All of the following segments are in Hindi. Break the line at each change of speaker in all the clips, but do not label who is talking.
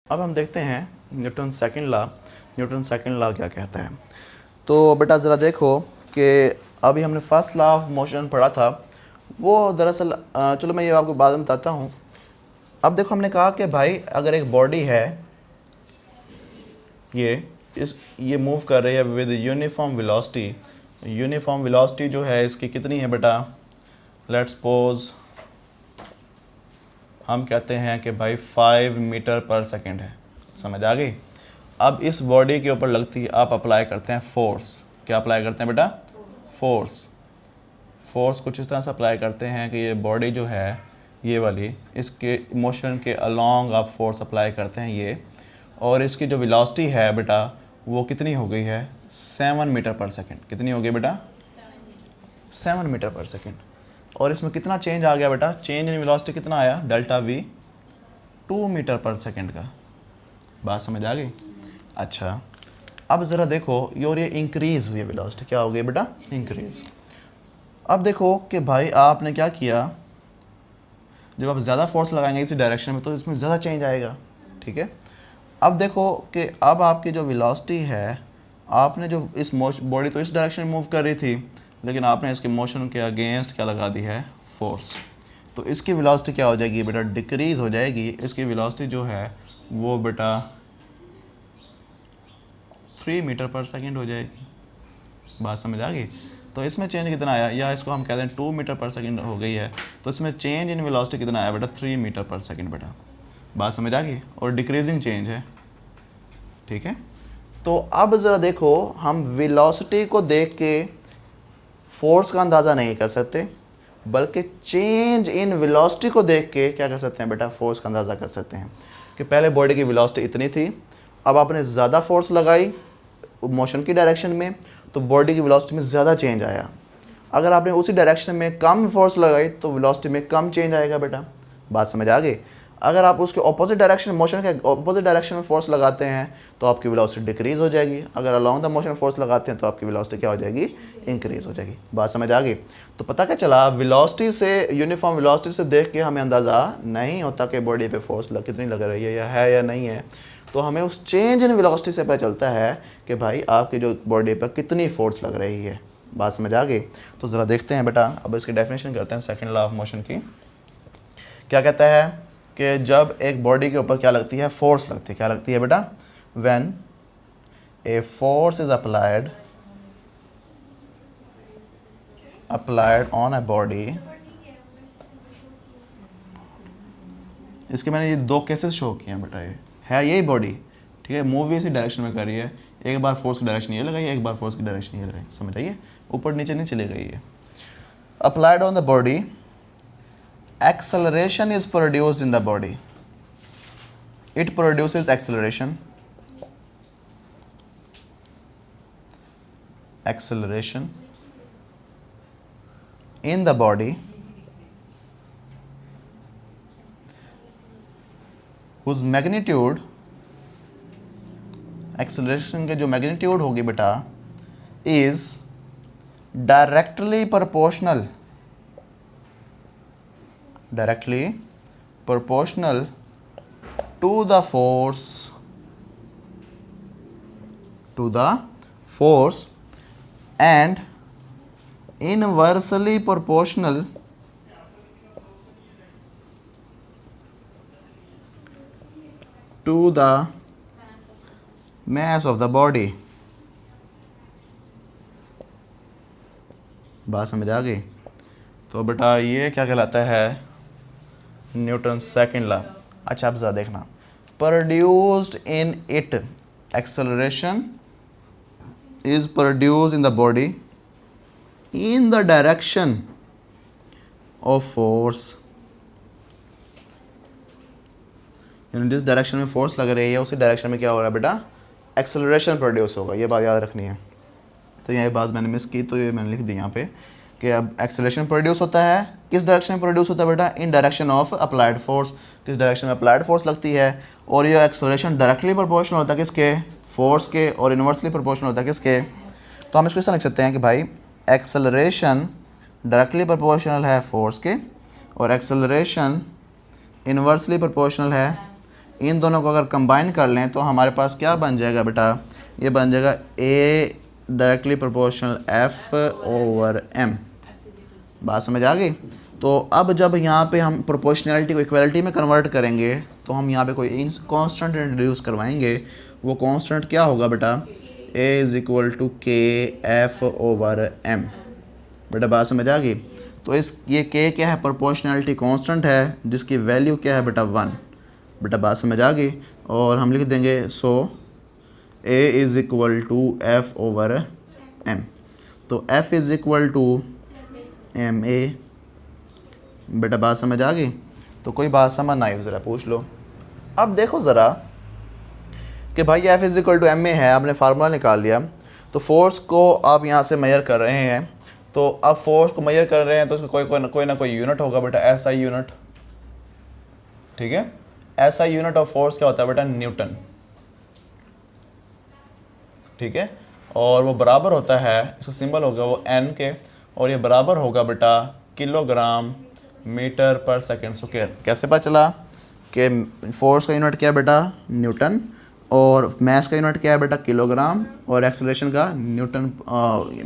अब हम देखते हैं न्यूटन सेकंड लॉ क्या कहता है। तो बेटा ज़रा देखो कि अभी हमने फर्स्ट लॉ ऑफ मोशन पढ़ा था, वो दरअसल चलो मैं ये आपको बाद में बताता हूँ। अब देखो हमने कहा कि भाई अगर एक बॉडी है ये मूव कर रही है विद यूनिफॉर्म वेलोसिटी जो है इसकी कितनी है बेटा, लेट्स सपोज हम कहते हैं कि भाई 5 मीटर पर सेकेंड है। समझ आ गई। अब इस बॉडी के ऊपर लगती है, आप अप्लाई करते हैं फोर्स। क्या अप्लाई करते हैं बेटा? फोर्स कुछ इस तरह से अप्लाई करते हैं कि ये बॉडी जो है ये वाली, इसके मोशन के अलोंग आप फोर्स अप्लाई करते हैं ये, और इसकी जो वेलोसिटी है बेटा वो कितनी हो गई है? 7 मीटर पर सेकेंड। कितनी हो गई बेटा? 7 मीटर पर सेकेंड। और इसमें कितना चेंज आ गया बेटा? चेंज इन वेलोसिटी कितना आया? Delta we 2 metre per second का। बात समझ आ गई? अच्छा अब ज़रा देखो ये इंक्रीज़ हुई वेलोसिटी। क्या हो गई बेटा? इंक्रीज़। अब देखो कि भाई आपने क्या किया, जब आप ज़्यादा फोर्स लगाएंगे इसी डायरेक्शन में तो इसमें ज़्यादा चेंज आएगा। ठीक है। अब देखो कि अब आपकी जो वेलोसिटी है, आपने जो इस बॉडी तो इस डायरेक्शन में मूव कर रही थी, लेकिन आपने इसके मोशन के अगेंस्ट क्या लगा दी है? फोर्स। तो इसकी वेलोसिटी क्या हो जाएगी बेटा? डिक्रीज़ हो जाएगी। इसकी वेलोसिटी जो है वो बेटा 3 मीटर पर सेकेंड हो जाएगी। बात समझ आ गई? तो इसमें चेंज कितना आया, या इसको हम कहते हैं 2 मीटर पर सेकेंड हो गई है, तो इसमें चेंज इन वेलोसिटी कितना आया बेटा? 3 मीटर पर सेकेंड बेटा। बात समझ आ गई? और डिक्रीजिंग चेंज है। ठीक है। तो अब ज़रा देखो, हम वेलोसिटी को देख के फोर्स का अंदाज़ा नहीं कर सकते, बल्कि चेंज इन वेलोसिटी को देख के क्या कर सकते हैं बेटा? फोर्स का अंदाज़ा कर सकते हैं। कि पहले बॉडी की वेलोसिटी इतनी थी, अब आपने ज़्यादा फोर्स लगाई मोशन की डायरेक्शन में, तो बॉडी की वेलोसिटी में ज़्यादा चेंज आया। अगर आपने उसी डायरेक्शन में कम फोर्स लगाई तो वेलोसिटी में कम चेंज आएगा बेटा। बात समझ आ गई? अगर आप उसके ऑपोजिट डायरेक्शन, मोशन के ऑपोजिट डायरेक्शन में फोर्स लगाते हैं तो आपकी वेलोसिटी डिक्रीज़ हो जाएगी। अगर अलोंग द मोशन फोर्स लगाते हैं तो आपकी वेलोसिटी क्या हो जाएगी? इंक्रीज़ हो जाएगी। बात समझ आ गई? तो पता क्या चला, वेलोसिटी से, यूनिफॉर्म वेलोसिटी से देख के हमें अंदाज़ा नहीं होता कि बॉडी पे फोर्स कितनी लग रही है या नहीं है। तो हमें उस चेंज इन वेलोसिटी से पता चलता है कि भाई आपकी जो बॉडी पर कितनी फोर्स लग रही है। बात समझ आ गई? तो ज़रा देखते हैं बेटा, अब इसकी डेफिनेशन करते हैं सेकंड लॉ ऑफ मोशन की। क्या कहता है कि जब एक बॉडी के ऊपर क्या लगती है? फोर्स लगती है। क्या लगती है बेटा? When a force is applied on a body. इसके मैंने ये 2 केसेस शो किए हैं बेटा। ये है यही बॉडी, ठीक है, मूव भी इसी डायरेक्शन में कर रही है। एक बार फोर्स की डायरेक्शन ये लगाई, एक बार फोर्स की डायरेक्शन ये लगाई। समझ आइए? ऊपर नीचे नहीं चली गई है। Applied on the body, acceleration is produced in the body. It produces acceleration in the body whose magnitude, acceleration के जो magnitude होगी बेटा, is directly proportional to the force and inversely proportional to the mass of the body। बात समझ आ गई? तो बेटा ये क्या कहलाता है? Newton second law. अच्छा अब ज़रा देखना, produced in it, acceleration is produced in the body in the direction of force. यानी जिस डायरेक्शन में फोर्स लग रही है उसी डायरेक्शन में क्या हो रहा है बेटा? एक्सेलरेशन प्रोड्यूस होगा। ये बात याद रखनी है। तो ये बात मैंने मिस की, तो ये मैंने लिख दी यहाँ पे कि अब एक्सेलरेशन प्रोड्यूस होता है किस डायरेक्शन में प्रोड्यूस होता है बेटा? इन डायरेक्शन ऑफ अप्लाइड फोर्स। किस डायरेक्शन में अप्लाइड फोर्स लगती है, और ये एक्सेलरेशन डायरेक्टली प्रोपोर्शनल होता है किसके? फोर्स के, और इन्वर्सली प्रोपोर्शनल होता है किसके? तो हम इसको ऐसा लिख सकते हैं कि भाई एक्सेलरेशन डायरेक्टली प्रोपोर्शनल है फोर्स के, और एक्सेलरेशन इन्वर्सली प्रोपोर्शनल है इन दोनों को अगर कंबाइन कर लें तो हमारे पास क्या बन जाएगा बेटा, ये बन जाएगा A directly proportional F over M. बात समझ आ गई। तो अब जब यहाँ पे हम प्रोपोर्शनैलिटी को इक्वलिटी में कन्वर्ट करेंगे तो हम यहाँ पे कोई कांस्टेंट इंट्रोड्यूस करवाएंगे। वो कांस्टेंट क्या होगा बेटा, ए इज़ इक्वल टू के एफ ओवर एम। बेटा बात समझ आ गई। तो ये के क्या है, प्रोपोर्शनैलिटी कांस्टेंट है जिसकी वैल्यू क्या है बेटा 1। बेटा बात समझ आ गई। और हम लिख देंगे so A is equal to F over M. तो F is equal to M A. बेटा बात समझ आ गई। तो कोई बात समझ ना आई ज़रा पूछ लो। अब देखो ज़रा कि भाई F is equal to M A है, आपने फार्मूला निकाल लिया। तो फोर्स को आप यहाँ से मेजर कर रहे हैं। तो अब फोर्स को मेजर कर रहे हैं तो उसका कोई ना कोई यूनिट होगा बेटा, एस आई यूनिट। ठीक है, S I unit of force क्या होता है बेटा, न्यूटन। ठीक है, और वो बराबर होता है, इसका सिंबल होगा वो एन के, और ये बराबर होगा बेटा kilogram metre per second square. कैसे पता चला कि फोर्स का यूनिट क्या है बेटा, न्यूटन, और मास का यूनिट क्या है बेटा, किलोग्राम, और एक्सेलरेशन का newton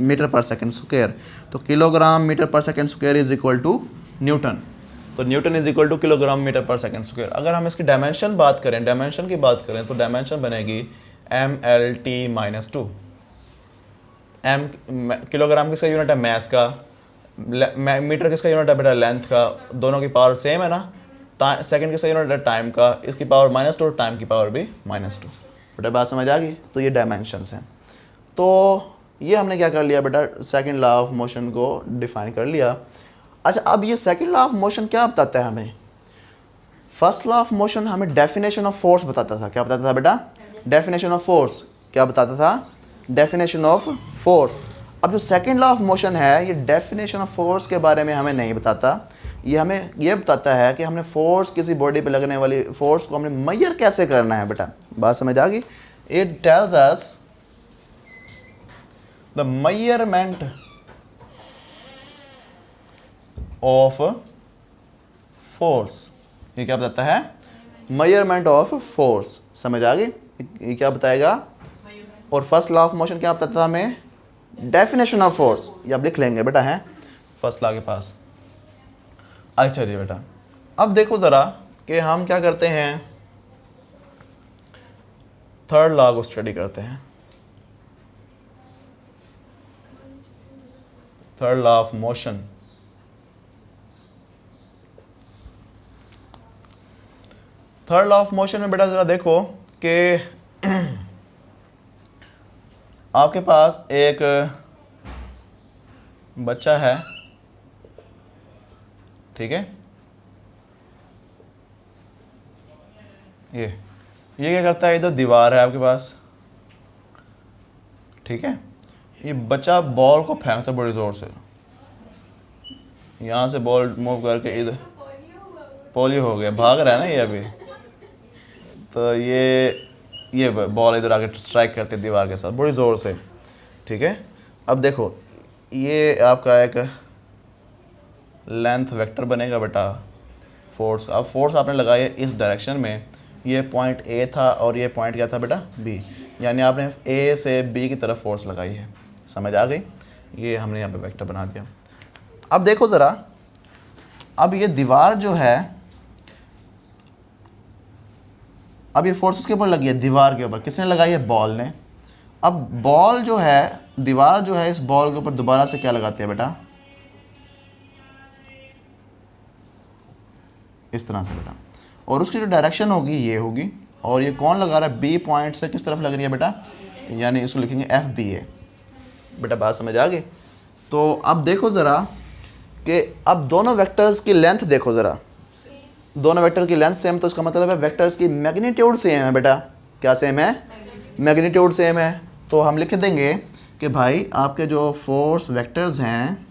metre per second square. तो kilogram metre per second square is equal to newton. तो newton is equal to kilogram metre per second square. अगर हम इसकी डायमेंशन बात करें, डायमेंशन की बात करें तो डायमेंशन बनेगी MLT-2। एम किलोग्राम किसका यूनिट है, मास का। मीटर किसका यूनिट है बेटा, लेंथ का। दोनों की पावर सेम है ना। सेकंड किसका यूनिट है, टाइम का। इसकी पावर -2, टाइम की पावर भी -2। बेटा बात समझ आ गई। तो ये डायमेंशंस हैं। तो ये हमने क्या कर लिया बेटा, सेकंड लॉ ऑफ मोशन को डिफाइन कर लिया। अच्छा, अब ये सेकंड लॉ ऑफ मोशन क्या बताता है हमें। फर्स्ट लॉ ऑफ मोशन हमें डेफिनेशन ऑफ फोर्स बताता था। क्या बताता था बेटा, डेफिनेशन ऑफ फोर्स। क्या बताता था, डेफिनेशन ऑफ फोर्स। अब जो सेकंड लॉ ऑफ मोशन है ये डेफिनेशन ऑफ फोर्स के बारे में हमें नहीं बताता। ये हमें ये बताता है कि हमने फोर्स, किसी बॉडी पे लगने वाली फोर्स को हमने मेजर कैसे करना है बेटा। बात समझ आ गई। It tells us the measurement of force. ये क्या बताता है, मेजरमेंट ऑफ फोर्स। समझ आ गई। ये क्या बताएगा। और फर्स्ट लॉ ऑफ मोशन क्या बताता था हमें, डेफिनेशन ऑफ फोर्स। ये आप लिख लेंगे बेटा, है फर्स्ट लॉ के पास। अच्छा जी बेटा, अब देखो ज़रा कि हम क्या करते हैं, थर्ड लॉ को स्टडी करते हैं। Third law of motion. Third law of motion में बेटा ज़रा देखो कि आपके पास एक बच्चा है। ठीक है, ये क्या करता है, इधर दीवार है आपके पास। ठीक है, ये बच्चा बॉल को फेंकता है बड़ी ज़ोर से। यहाँ से बॉल मूव करके इधर, पोलियो हो गया, भाग रहा है ना ये अभी। तो ये बॉल इधर आके स्ट्राइक करते है दीवार के साथ बड़ी ज़ोर से। ठीक है, अब देखो ये आपका एक लेंथ वेक्टर बनेगा बेटा फोर्स। अब फोर्स आपने लगाई है इस डायरेक्शन में। ये पॉइंट ए था और ये पॉइंट क्या था बेटा, बी। यानी आपने ए से बी की तरफ फोर्स लगाई है। समझ आ गई। ये हमने यहाँ पे वेक्टर बना दिया। अब देखो ज़रा, अब ये दीवार जो है, अब ये फोर्स उसके ऊपर लगी है, दीवार के ऊपर। किसने लगाई है, बॉल ने। अब बॉल जो है, दीवार जो है, इस बॉल के ऊपर दोबारा से क्या लगाती है बेटा, इस तरह से बेटा। और उसकी जो डायरेक्शन होगी ये होगी। और ये कौन लगा रहा है, बी पॉइंट से किस तरफ लग रही है बेटा, यानी इसको लिखेंगे FBA। बेटा बात समझ आ गई। तो अब देखो ज़रा कि अब दोनों वेक्टर्स की लेंथ देखो ज़रा, दोनों वेक्टर की लेंथ सेम। तो इसका मतलब है वेक्टर्स की मैग्नीट्यूड सेम है बेटा। क्या सेम है, मैग्नीट्यूड सेम है। तो हम लिख देंगे कि भाई आपके जो फोर्स वेक्टर्स हैं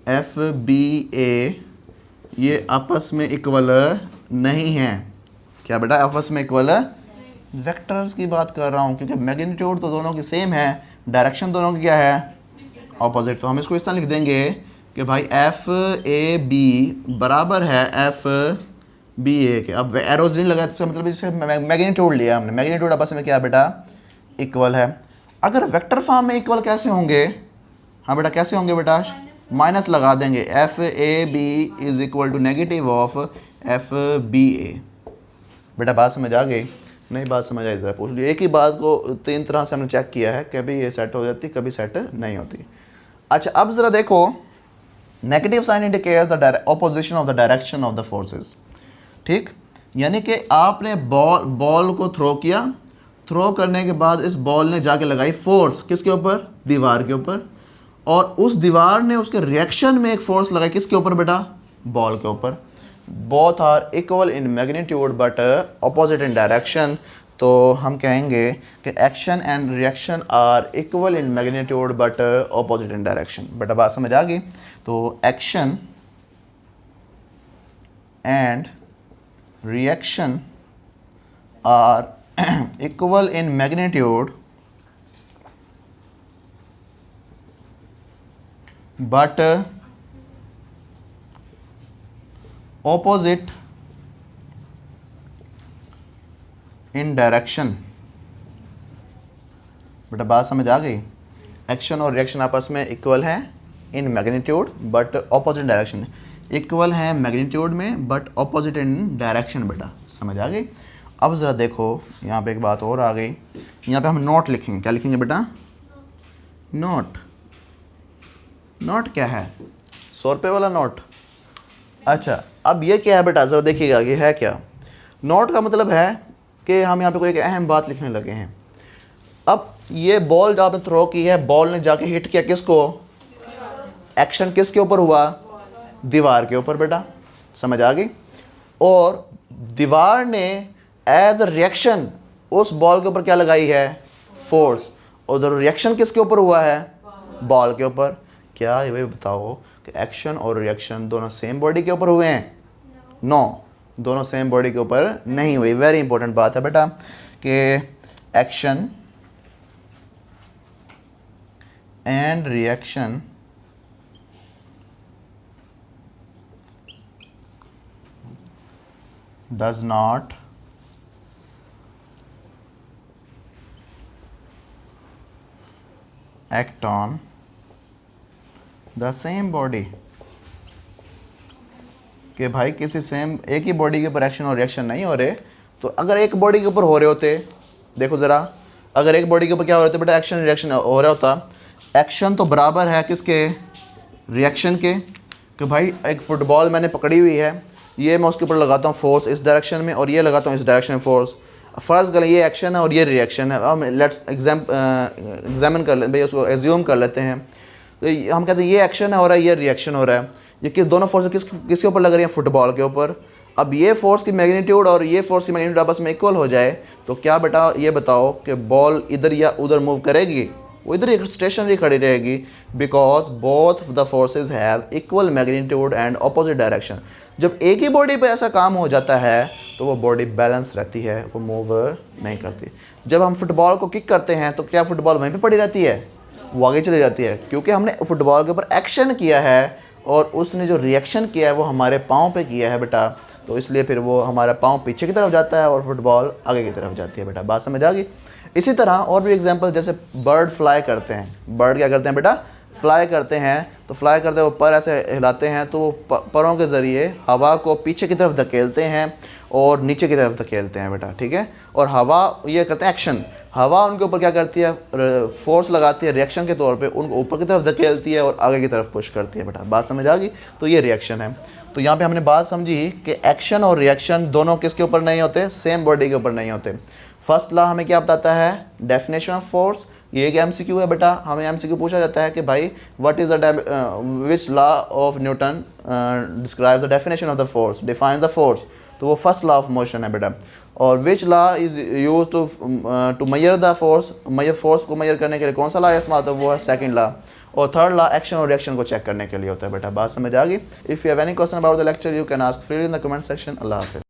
FBA ये आपस में इक्वल नहीं हैं। क्या बेटा, आपस में इक्वल वेक्टर्स की बात कर रहा हूँ, क्योंकि मैग्नीट्यूड तो दोनों की सेम है, डायरेक्शन दोनों की क्या है, ऑपोजिट। तो हम इसको इस तरह लिख देंगे कि भाई एफ ए बी बराबर है एफ बी ए के। अब एरोज नहीं लगाया तो इसका मतलब इससे मैग्नीट्यूड लिया हमने, मैग्नीट्यूड आपस में क्या बेटा इक्वल है। अगर वेक्टर फॉर्म में इक्वल कैसे होंगे, हाँ बेटा कैसे होंगे बेटा, माइनस लगा देंगे, F A B is equal to negative of F B A. बेटा बात समझ आ गई? नहीं बात समझ आई ज़रा पूछ ली। एक ही बात को 3 तरह से हमने चेक किया है, कभी ये सेट हो जाती कभी सेट नहीं होती। अच्छा अब ज़रा देखो, negative sign indicates the opposition of the direction of the forces. ठीक, यानी कि आपने बॉल को थ्रो किया, थ्रो करने के बाद इस बॉल ने जाके लगाई फोर्स किसके ऊपर, दीवार के ऊपर, और उस दीवार ने उसके रिएक्शन में एक फोर्स लगाई किसके ऊपर बेटा, बॉल के ऊपर। Both are equal in magnitude but opposite in direction. तो हम कहेंगे कि action and reaction are equal in magnitude but opposite in direction. बेटा बात समझ आ गई? तो action and reaction are equal in magnitude but opposite in direction। बेटा बात समझ आ गई? एक्शन और रिएक्शन आपस में इक्वल हैं इन magnitude but opposite direction. Equal हैं मैग्नीट्यूड में बट ऑपोजिट इन डायरेक्शन। बेटा समझ आ गई? अब ज़रा देखो यहाँ पे एक बात और आ गई, यहाँ पे हम नोट लिखेंगे। क्या लिखेंगे बेटा? नोट। नोट क्या है? 100 रुपये वाला नोट। अच्छा अब ये क्या है बेटा, ज़रा देखिएगा ये है क्या। नोट का मतलब है कि हम यहाँ पे कोई एक अहम बात लिखने लगे हैं। अब ये बॉल जो आपने थ्रो की है, बॉल ने जाके हिट किया किसको, एक्शन किसके ऊपर हुआ, दीवार के ऊपर। बेटा समझ आ गई? और दीवार ने एज अ रिएक्शन उस बॉल के ऊपर क्या लगाई है, फोर्स, और रिएक्शन किसके ऊपर हुआ है, बॉल के ऊपर। क्या ये बताओ कि एक्शन और रिएक्शन दोनों सेम बॉडी के ऊपर हुए हैं? नो, दोनों सेम बॉडी के ऊपर नहीं हुई। वेरी इंपॉर्टेंट बात है बेटा कि action and reaction does not act on the same body. कि भाई किसी सेम एक ही बॉडी के ऊपर एक्शन और रिएक्शन नहीं हो रहे। तो अगर एक बॉडी के ऊपर हो रहे होते, देखो ज़रा, अगर एक बॉडी के ऊपर क्या हो रहे थे बेटा, एक्शन रिएक्शन हो रहा होता, एक्शन तो बराबर है किसके, रिएक्शन के। कि भाई एक फुटबॉल मैंने पकड़ी हुई है, ये मैं उसके ऊपर लगाता हूँ फोर्स इस डायरेक्शन में, और ये लगाता हूँ इस डायरेक्शन में फोर्स। फ़र्ज़ करें ये एक्शन है और ये रिएक्शन है। हम लेट्स एग्जामिन कर ले भाई, उसको एज्यूम कर लेते हैं। तो हम कहते हैं ये एक्शन है हो रहा है, ये रिएक्शन हो रहा है। ये किस दोनों फोर्स किसके ऊपर लग रही हैं, फुटबॉल के ऊपर। अब ये फोर्स की मैग्नीट्यूड और ये फोर्स की मैग्नीट्यूड आपस में इक्वल हो जाए तो क्या बेटा ये बताओ कि बॉल इधर या उधर मूव करेगी, वो इधर एक स्टेशनरी खड़ी रहेगी, because both the forces have equal magnitude and opposite direction. जब एक ही बॉडी पे ऐसा काम हो जाता है तो वो बॉडी बैलेंस रहती है, वो मूव नहीं करती। जब हम फुटबॉल को किक करते हैं तो क्या फुटबॉल वहीं पे पड़ी रहती है, वो आगे चली जाती है, क्योंकि हमने फुटबॉल के ऊपर एक्शन किया है और उसने जो रिएक्शन किया है वो हमारे पाँव पे किया है बेटा। तो इसलिए फिर वो हमारा पाँव पीछे की तरफ जाता है और फुटबॉल आगे की तरफ जाती है। बेटा बात समझ आ गई? इसी तरह और भी एग्जांपल, जैसे बर्ड फ्लाई करते हैं। बर्ड क्या करते हैं बेटा, फ्लाई करते हैं। तो फ्लाई करते हैं, वो पर ऐसे हिलाते हैं तो वो परों के ज़रिए हवा को पीछे की तरफ धकेलते हैं और नीचे की तरफ धकेलते हैं बेटा, ठीक है। और हवा ये करते हैं एक्शन, हवा उनके ऊपर क्या करती है, फोर्स लगाती है रिएक्शन के तौर पे, उनको ऊपर की तरफ धकेलती है और आगे की तरफ पुश करती है। बेटा बात समझ आ गई? तो ये रिएक्शन है। तो यहाँ पे हमने बात समझी कि एक्शन और रिएक्शन दोनों किसके ऊपर नहीं होते, सेम बॉडी के ऊपर नहीं होते। फर्स्ट लॉ हमें क्या बताता है, डेफिनेशन ऑफ फोर्स। ये एक एमसीक्यू है बेटा, हमें एमसीक्यू पूछा जाता है कि भाई what is the which law of Newton describes the definition of the force, define the force. तो वो फर्स्ट लॉ ऑफ मोशन है बेटा। और which law is use to measure the force, force को मेजर करने के लिए कौन सा लॉ इस्तेमाल होता है, वो है सेकंड लॉ। और थर्ड लॉ एक्शन और रिएक्शन को चेक करने के लिए होता है। बेटा बात समझ आ गई? If you have any question about the lecture you can ask freely in the comment section. अल्लाह हाफ़िज़।